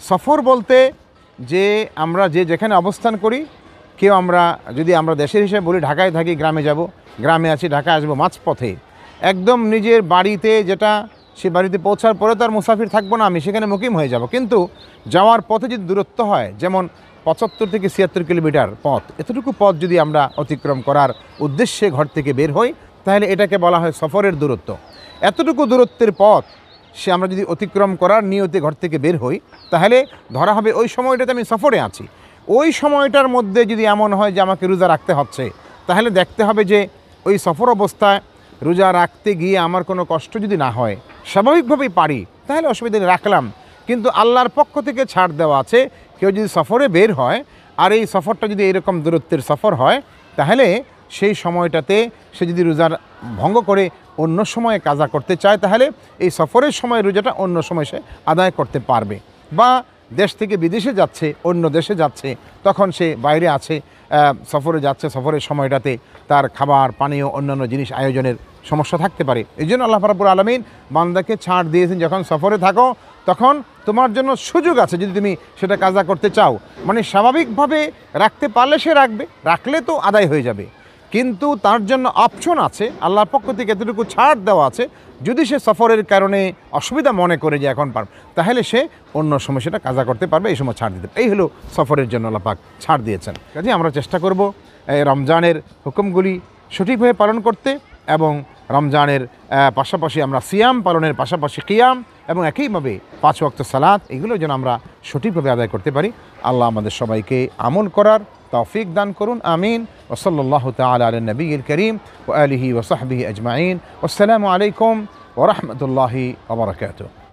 সফর বলতে যে আমরা যেখানে অবস্থান করি, কেউ যদি আমরা দেশের হিসেবে বলি ঢাকায় থাকি, গ্রামে যাব, গ্রামে আছি, ঢাকায় আসবো, মাঝপথে একদম নিজের বাড়িতে যেটা, সে বাড়িতে পৌঁছার পরে তো আর মুসাফির থাকবো না, আমি সেখানে মুকিম হয়ে যাব। কিন্তু যাওয়ার পথে যদি দূরত্ব হয়, যেমন 75 থেকে 76 কিলোমিটার পথ, এতটুকু পথ যদি আমরা অতিক্রম করার উদ্দেশ্যে ঘর থেকে বের হই, তাহলে এটাকে বলা হয় সফরের দূরত্ব। এতটুকু দূরত্বের পথ আমরা যদি অতিক্রম করার নিয়তে ঘর থেকে বের হই, তাহলে ধরা হবে ওই সময়টাতে আমি সফরে আছি। ওই সময়টার মধ্যে যদি এমন হয় যে আমাকে রোজা রাখতে হচ্ছে, তাহলে দেখতে হবে যে ওই সফর অবস্থায় রোজা রাখতে গিয়ে আমার কোনো কষ্ট যদি না হয়, স্বাভাবিকভাবেই পারি, তাহলে অসুবিধা নেই, রাখলাম। কিন্তু আল্লাহর পক্ষ থেকে ছাড় দেওয়া আছে, কেউ যদি সফরে বের হয় আর এই সফরটা যদি এরকম দূরত্বের সফর হয়, তাহলে সেই সময়টাতে সে যদি রোজার ভঙ্গ করে অন্য সময়ে কাজা করতে চায়, তাহলে এই সফরের সময় রোজাটা অন্য সময় সে আদায় করতে পারবে। বা দেশ থেকে বিদেশে যাচ্ছে, অন্য দেশে যাচ্ছে, তখন সে বাইরে আছে, সফরে যাচ্ছে, সফরের সময়টাতে তার খাবার পানীয় অন্যান্য জিনিস আয়োজনের সমস্যা থাকতে পারে। এই জন্য আল্লাহ রাব্বুল আলামিন বান্দাকে ছাড় দিয়েছেন, যখন সফরে থাকো তখন তোমার জন্য সুযোগ আছে, যদি তুমি সেটা কাজা করতে চাও। মানে স্বাভাবিকভাবে রাখতে পারলে সে রাখবে, রাখলে তো আদায় হয়ে যাবে। কিন্তু তার জন্য অপশন আছে, আল্লাহর পক্ষ থেকে এতটুকু ছাড় দেওয়া আছে, যদি সে সফরের কারণে অসুবিধা মনে করে যে এখন পারবে, তাহলে সে অন্য সময় সেটা কাজা করতে পারবে, এই সময় ছাড় দিতে। এই হলো সফরের জন্য আল্লাহ পাক ছাড় দিয়েছেন। কাজে আমরা চেষ্টা করব রমজানের হুকুমগুলি সঠিকভাবে পালন করতে, এবং রমজানের পাশাপাশি আমরা সিয়াম পালনের পাশাপাশি কিয়াম এবং একইভাবে 5 ওয়াক্ত সালাত, এগুলো যেন আমরা সঠিকভাবে আদায় করতে পারি। আল্লাহ আমাদের সবাইকে আমল করার তৌফিক দান করুন, আমিন। ওয়া সাল্লাল্লাহু তাআলা আলা নবিয়িল কারীম ওয়া আলিহি ওয়া সাহবিহি আজমাইন। আসসালামু আলাইকুম ওয়া রাহমাতুল্লাহি ওয়া বারাকাতুহু।